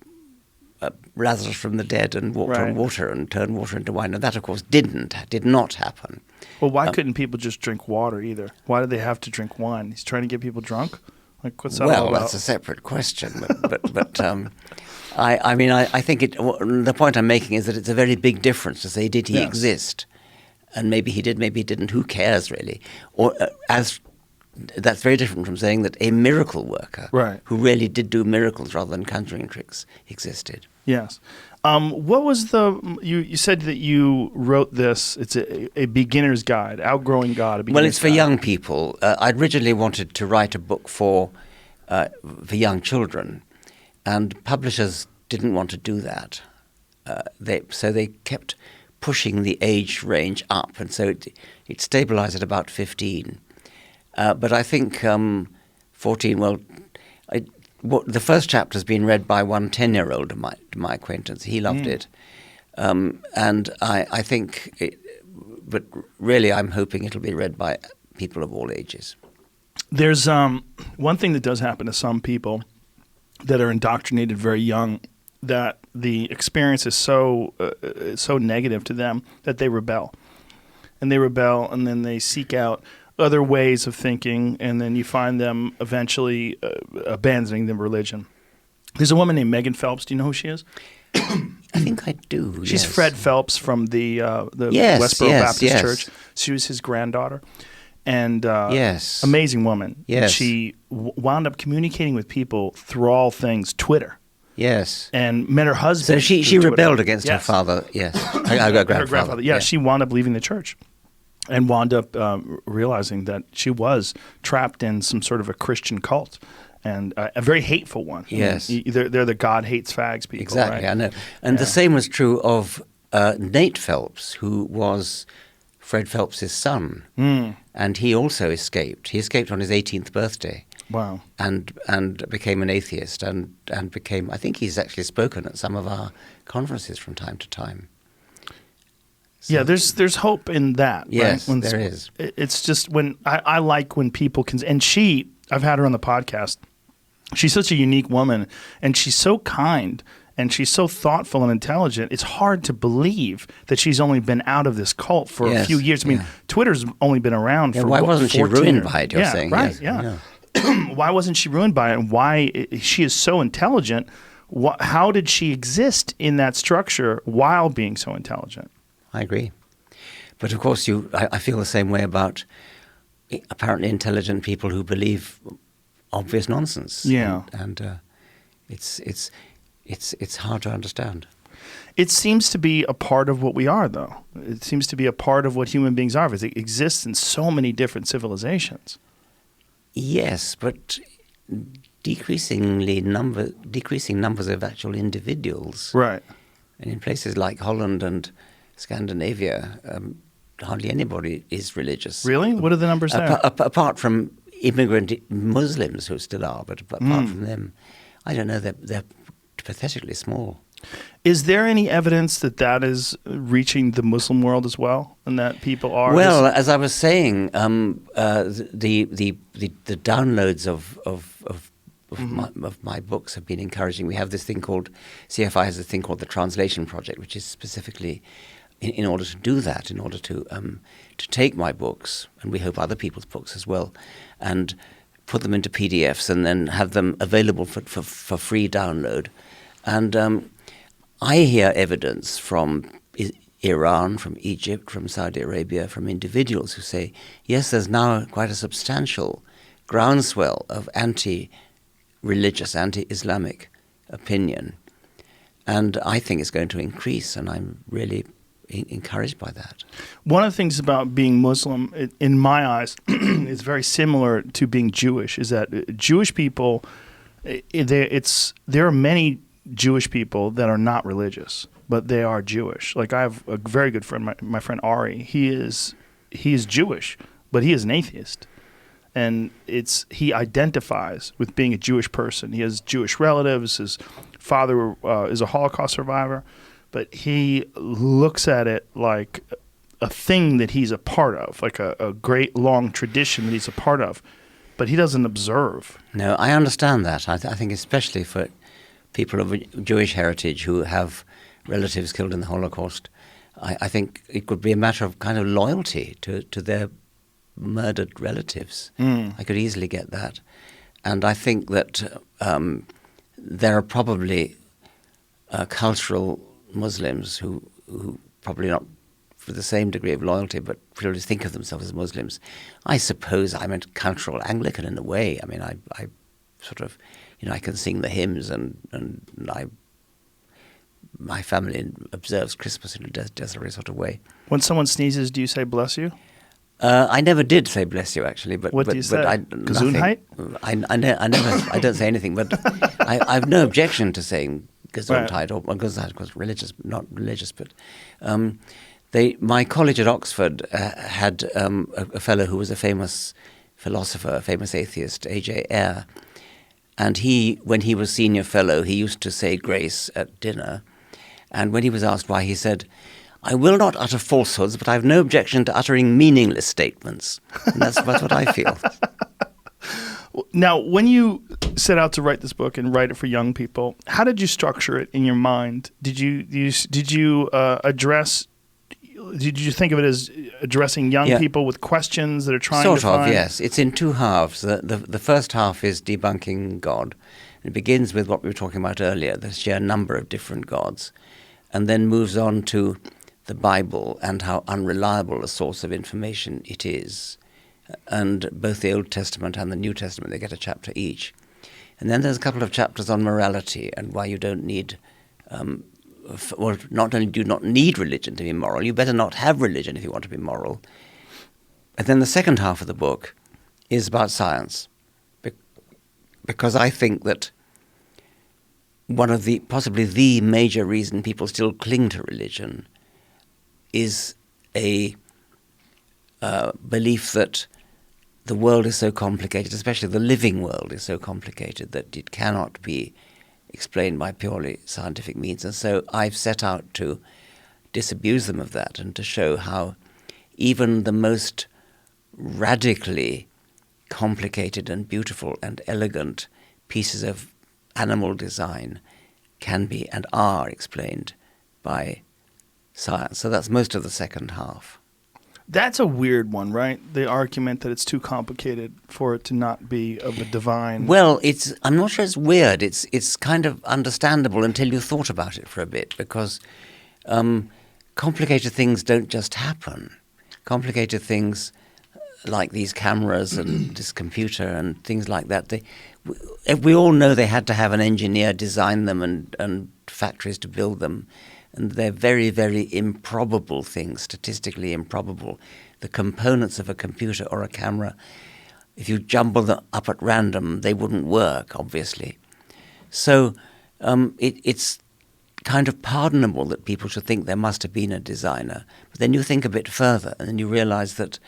Lazarus from the dead and walked on water and turned water into wine. And that, of course, did not happen. Well, why couldn't people just drink water either? Why did they have to drink wine? He's trying to get people drunk? Like, what's that all about? Well, that's a separate question. But I think the point I'm making is that it's a very big difference to say, did he exist? And maybe he did, maybe he didn't. Who cares, really? Or that's very different from saying that a miracle worker who really did do miracles rather than conjuring tricks existed. Yes. What was you said that you wrote this, it's a beginner's guide, Outgrowing God. Well, it's for young people. I originally wanted to write a book for young children, and publishers didn't want to do that. So they kept pushing the age range up, and so it stabilized at about 15. But I think 14, well, the first chapter has been read by one 10-year-old of my acquaintance. He loved it. And I think, but really I'm hoping it'll be read by people of all ages. There's one thing that does happen to some people that are indoctrinated very young, that the experience is so negative to them that they rebel. And then they seek out other ways of thinking, and then you find them eventually abandoning the religion. There's a woman named Megan Phelps. Do you know who she is? I think I do. She's Fred Phelps from the Westboro Baptist Church. She was his granddaughter. And amazing woman. Yes. She wound up communicating with people through all things Twitter. Yes. And met her husband. So she rebelled against her father. Yes. Her grandfather. Yeah, she wound up leaving the church and wound up realizing that she was trapped in some sort of a Christian cult, and a very hateful one. Yes. They're the God hates fags people. Exactly, right? I know. And the same was true of Nate Phelps, who was Fred Phelps' son. And he also escaped. He escaped on his 18th birthday. Wow. And became an atheist and became, I think he's actually spoken at some of our conferences from time to time. So, yeah, there's hope in that. Yes, right? there is. It's just when I like when people can, and I've had her on the podcast, She's such a unique woman, and she's so kind, and she's so thoughtful and intelligent. It's hard to believe that she's only been out of this cult for a few years. I mean, Twitter's only been around for why wasn't she 14 ruined by it, you're saying? Right, yes. Why wasn't she ruined by it? And why she is so intelligent? How did she exist in that structure while being so intelligent? I agree. But of course, I feel the same way about apparently intelligent people who believe obvious nonsense. Yeah. And it's hard to understand. It seems to be a part of what we are, though. It seems to be a part of what human beings are, because it exists in so many different civilizations. Yes, but decreasing numbers of actual individuals. Right. And in places like Holland and Scandinavia, hardly anybody is religious. Really? What are the numbers there? Apart from immigrant Muslims who still are, but apart from them, I don't know, they're pathetically small. Is there any evidence that is reaching the Muslim world as well, and that people are? Well, as I was saying, the downloads of my books have been encouraging. We have this thing called CFI has a thing called the Translation Project, which is specifically in order to do that, in order to take my books, and we hope other people's books as well, and put them into PDFs and then have them available for free download. And I hear evidence from Iran, from Egypt, from Saudi Arabia, from individuals who say, yes, there's now quite a substantial groundswell of anti-religious, anti-Islamic opinion. And I think it's going to increase, and I'm really encouraged by that. One of the things about being Muslim, in my eyes, is very similar to being Jewish, is that Jewish people, there are many Jewish people that are not religious, but they are Jewish. Like I have a very good friend, my friend Ari. He is Jewish, but he is an atheist, and he identifies with being a Jewish person. He has Jewish relatives. His father is a Holocaust survivor, but he looks at it like a thing that he's a part of, like a great long tradition that he's a part of, but he doesn't observe. No, I understand that. I think especially for people of Jewish heritage who have relatives killed in the Holocaust, I think it could be a matter of kind of loyalty to their murdered relatives. I could easily get that. And I think that there are probably cultural Muslims who probably not for the same degree of loyalty, but really think of themselves as Muslims. I suppose I'm a cultural Anglican in a way. I mean, I sort of, I can sing the hymns, and my family observes Christmas in a desultory sort of way. When someone sneezes, do you say bless you? I never did say bless you, actually. But what do you say? Gesundheit? I don't say anything, but I have no objection to saying Gesundheit, or Gesundheit, of course, not religious, but my college at Oxford had a fellow who was a famous philosopher, a famous atheist, A.J. Ayer. And when he was senior fellow, he used to say grace at dinner. And when he was asked why, he said, I will not utter falsehoods, but I have no objection to uttering meaningless statements. And that's what I feel. Now, when you set out to write this book and write it for young people, how did you structure it in your mind? Did you think of it as addressing young people with questions that are trying to find? Sort of, yes. It's in two halves. The first half is Debunking God. It begins with what we were talking about earlier, the sheer number of different gods, and then moves on to the Bible and how unreliable a source of information it is. And both the Old Testament and the New Testament, they get a chapter each. And then there's a couple of chapters on morality and why you don't need not only do you not need religion to be moral, you better not have religion if you want to be moral. And then the second half of the book is about science, because I think that possibly the major reason people still cling to religion is a belief that the world is so complicated, especially the living world is so complicated, that it cannot be explained by purely scientific means. And so I've set out to disabuse them of that and to show how even the most radically complicated and beautiful and elegant pieces of animal design can be and are explained by science. So that's most of the second half. That's a weird one, right? The argument that it's too complicated for it to not be of a divine. Well, I'm not sure it's weird. It's kind of understandable until you thought about it for a bit, because complicated things don't just happen. Complicated things like these cameras and this computer and things like that, we all know they had to have an engineer design them and factories to build them. And they're very, very improbable things, statistically improbable. The components of a computer or a camera, if you jumble them up at random, they wouldn't work, obviously. So it's kind of pardonable that people should think there must have been a designer. But then you think a bit further, and then you realize that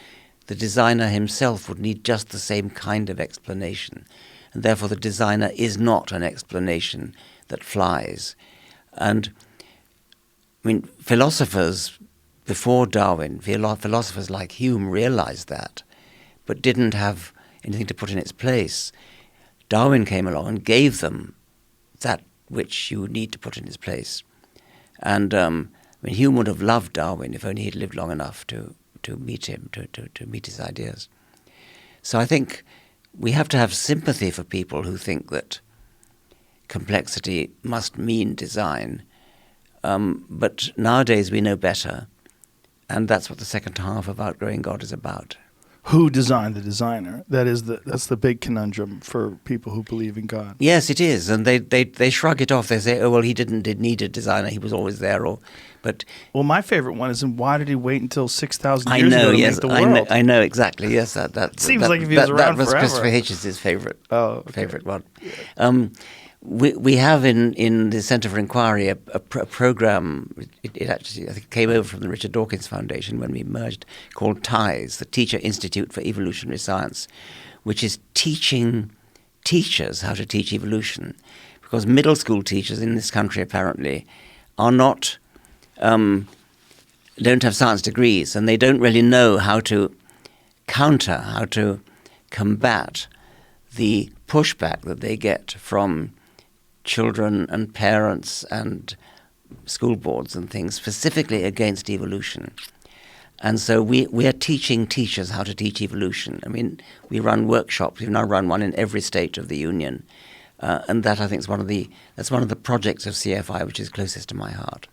the designer himself would need just the same kind of explanation. And therefore the designer is not an explanation that flies. And I mean, philosophers before Darwin, philosophers like Hume realized that, but didn't have anything to put in its place. Darwin came along and gave them that which you need to put in its place. And I mean, Hume would have loved Darwin if only he'd lived long enough to meet him, to meet his ideas. So I think we have to have sympathy for people who think that complexity must mean design. But nowadays we know better, and that's what the second half of Outgrowing God is about. Who designed the designer? That's the big conundrum for people who believe in God. Yes, it is, and they shrug it off. They say, "Oh well, he didn't need a designer; he was always there." Well, my favorite one is, why did he wait until 6,000 years ago to make the world? I know exactly. Yes, that seems like if he was around that was forever. Christopher Hitchens' favorite. Oh, okay. Favorite one. We have in the Centre for Inquiry a program. It actually, I think, came over from the Richard Dawkins Foundation when we merged, called TIES, the Teacher Institute for Evolutionary Science, which is teaching teachers how to teach evolution, because middle school teachers in this country apparently are not don't have science degrees, and they don't really know how to counter, how to combat the pushback that they get from children and parents and school boards and things, specifically against evolution. And so we are teaching teachers how to teach evolution. I mean, we run workshops. We've now run one in every state of the union, and that, I think, is one of the projects of CFI which is closest to my heart.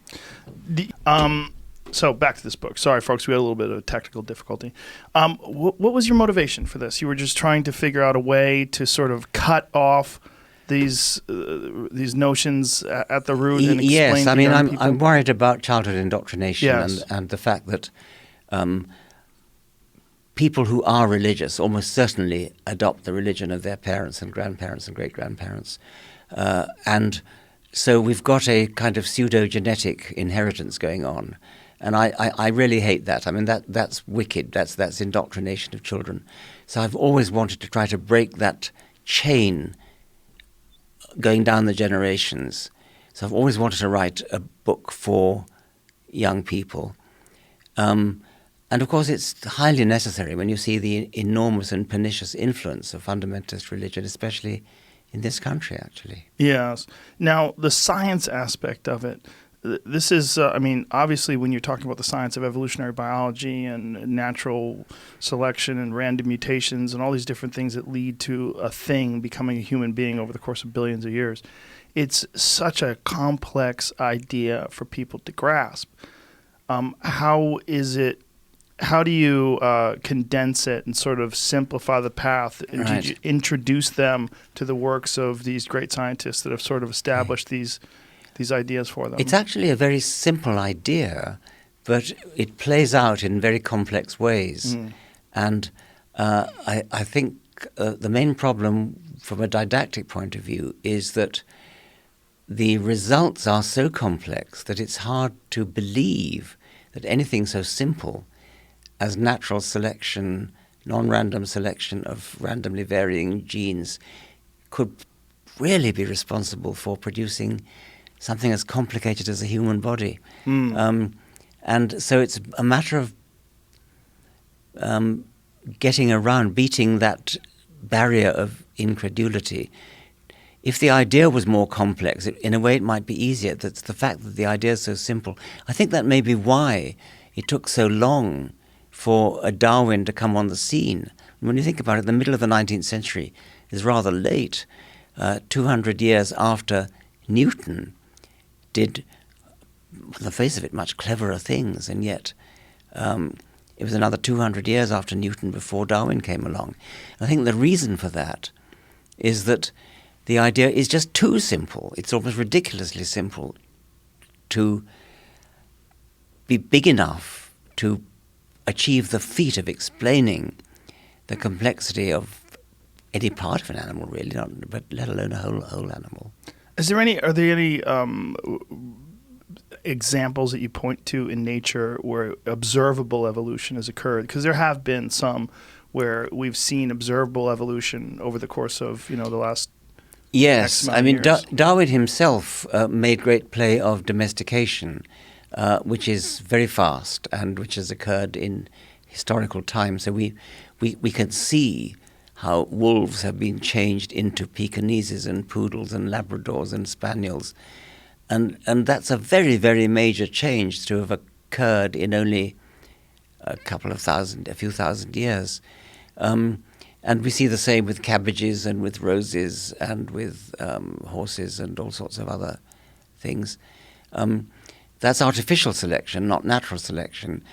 So back to this book. Sorry, folks, we had a little bit of technical difficulty. What was your motivation for this? You were just trying to figure out a way to sort of cut off these notions at the root and explain yes, I to mean, young people? I'm worried about childhood indoctrination. Yes. and the fact that people who are religious almost certainly adopt the religion of their parents and grandparents and great-grandparents. And so we've got a kind of pseudo-genetic inheritance going on. And I really hate that. I mean, that's wicked. That's indoctrination of children. So I've always wanted to try to break that chain going down the generations. So I've always wanted to write a book for young people. And of course it's highly necessary when you see the enormous and pernicious influence of fundamentalist religion, especially in this country, actually. Yes. Now, the science aspect of it, this is, I mean, obviously when you're talking about the science of evolutionary biology and natural selection and random mutations and all these different things that lead to a thing becoming a human being over the course of billions of years, it's such a complex idea for people to grasp. How do you condense it and sort of simplify the path? And right. Did you introduce them to the works of these great scientists that have sort of established these ideas for them? It's actually a very simple idea, but it plays out in very complex ways. And I think the main problem from a didactic point of view is that the results are so complex that it's hard to believe that anything so simple as natural selection, non-random selection of randomly varying genes could really be responsible for producing something as complicated as a human body. And so it's a matter of getting around, beating that barrier of incredulity, if the idea was more complex, in a way it might be easier. That's the fact that the idea is so simple. I think that may be why it took so long for a Darwin to come on the scene. When you think about it, the middle of the 19th century is rather late. 200 years after Newton did, on the face of it, much cleverer things, and yet it was another 200 years after Newton before Darwin came along. I think the reason for that is that the idea is just too simple. It's almost ridiculously simple to be big enough to achieve the feat of explaining the complexity of any part of an animal, really, but let alone a whole animal. Are there any examples that you point to in nature where observable evolution has occurred? Because there have been some where we've seen observable evolution over the course of the last Yes, X amount of years. Darwin himself made great play of domestication, which is very fast and which has occurred in historical times. So we can see how wolves have been changed into Pekingeses and poodles and Labradors and Spaniels. And that's a very, very major change to have occurred in only a few thousand years. And we see the same with cabbages and with roses and with horses and all sorts of other things. That's artificial selection, not natural selection.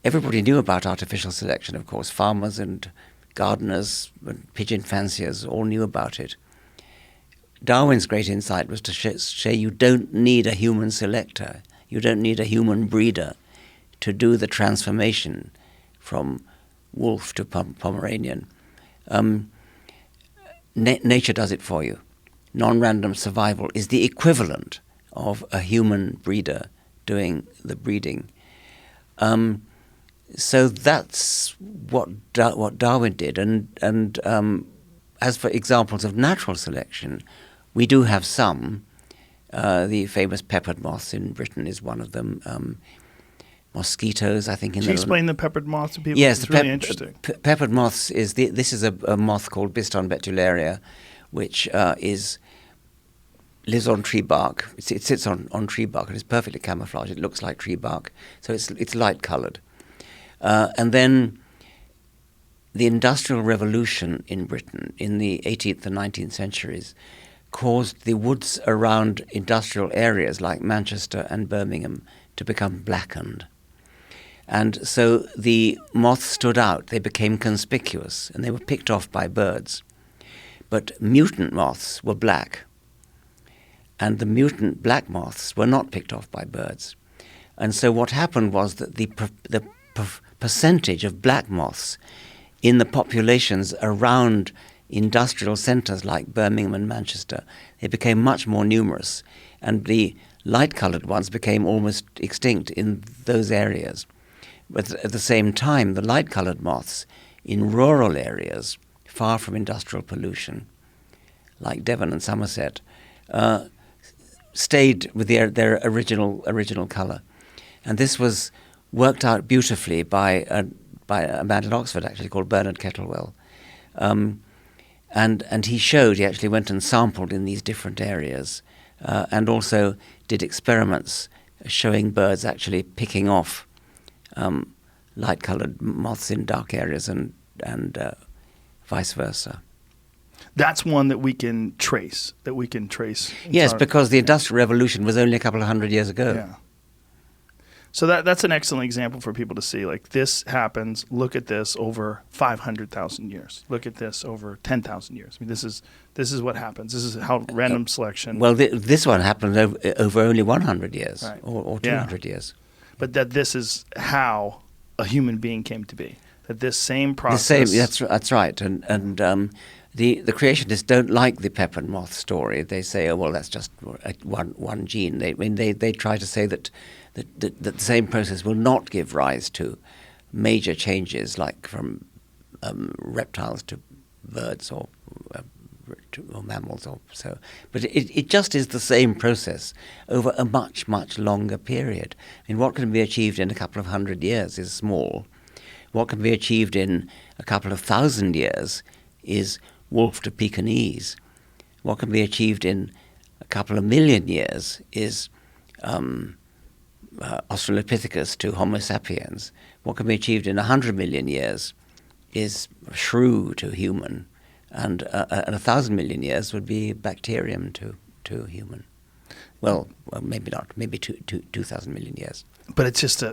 Everybody knew about artificial selection, of course. Farmers and gardeners and pigeon fanciers all knew about it. Darwin's great insight was to say you don't need a human selector, you don't need a human breeder to do the transformation from wolf to Pomeranian. Nature does it for you. Non-random survival is the equivalent of a human breeder doing the breeding. So that's what Darwin did. And as for examples of natural selection, we do have some. The famous peppered moths in Britain is one of them. Mosquitoes, I think. Can you explain the peppered moths to people? Yes, it's really interesting. Peppered moths this is a moth called Biston betularia, which lives on tree bark. It sits on tree bark and is perfectly camouflaged. It looks like tree bark, so it's light coloured. And then the Industrial Revolution in Britain in the 18th and 19th centuries caused the woods around industrial areas like Manchester and Birmingham to become blackened. And so the moths stood out. They became conspicuous, and they were picked off by birds. But mutant moths were black, and the mutant black moths were not picked off by birds. And so what happened was that the percentage of black moths in the populations around industrial centres like Birmingham and Manchester, they became much more numerous, and the light-coloured ones became almost extinct in those areas. But at the same time, the light-coloured moths in rural areas, far from industrial pollution, like Devon and Somerset, stayed with their original colour. And this was worked out beautifully by a man at Oxford, actually, called Bernard Kettlewell. And he actually went and sampled in these different areas, and also did experiments showing birds actually picking off light-coloured moths in dark areas and vice versa. That's one that we can trace. Yes, because the Industrial Revolution was only a couple of hundred years ago. Yeah. So that's an excellent example for people to see. Like, this happens. Look at this over 500,000 years. Look at this over 10,000 years. I mean, this is what happens. This is how random selection. Well, this one happened over only 100 years, right, or 200 years. But that this is how a human being came to be. That this same process. That's right. And the creationists don't like the peppered moth story. They say, oh well, that's just one gene. They try to say that the same process will not give rise to major changes, like from reptiles to birds or mammals or so. But it just is the same process over a much, much longer period. I mean, what can be achieved in a couple of hundred years is small. What can be achieved in a couple of thousand years is wolf to Pekingese. What can be achieved in a couple of million years is Australopithecus to Homo sapiens. What can be achieved in 100 million years is shrew to human, and 1,000 million years would be bacterium to human. Well, maybe not. Maybe 2,000 million years. But it's just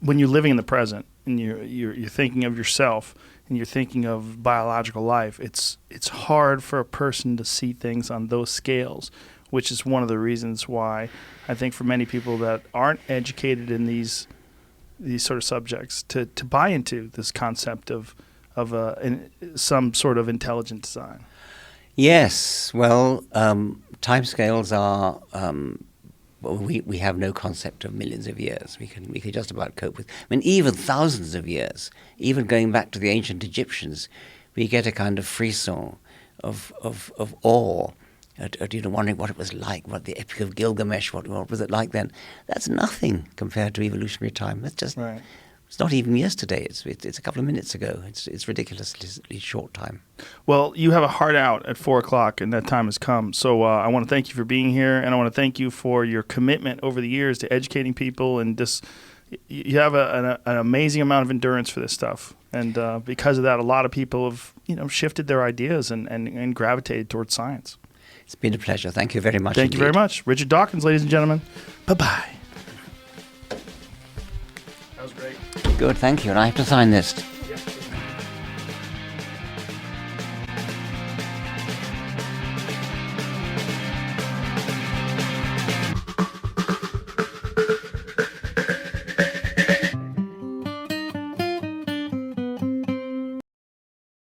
when you're living in the present and you're thinking of yourself and you're thinking of biological life, it's hard for a person to see things on those scales, which is one of the reasons why I think for many people that aren't educated in these sort of subjects to buy into this concept of some sort of intelligent design. Yes, well, timescales are. We have no concept of millions of years. We can just about cope with. I mean, even thousands of years. Even going back to the ancient Egyptians, we get a kind of frisson of awe at wondering what it was like, what the Epic of Gilgamesh, what was it like then? That's nothing compared to evolutionary time. That's just. Right. It's not even yesterday. It's a couple of minutes ago. It's ridiculously short time. Well, you have a hard out at 4:00, and that time has come. So I want to thank you for being here, and I want to thank you for your commitment over the years to educating people. And you have an amazing amount of endurance for this stuff, and because of that, a lot of people have shifted their ideas and gravitated towards science. It's been a pleasure. Thank you very much. Thank you very much, Richard Dawkins, ladies and gentlemen. Bye-bye. That was great. Good, thank you. And I have to sign this. Yeah.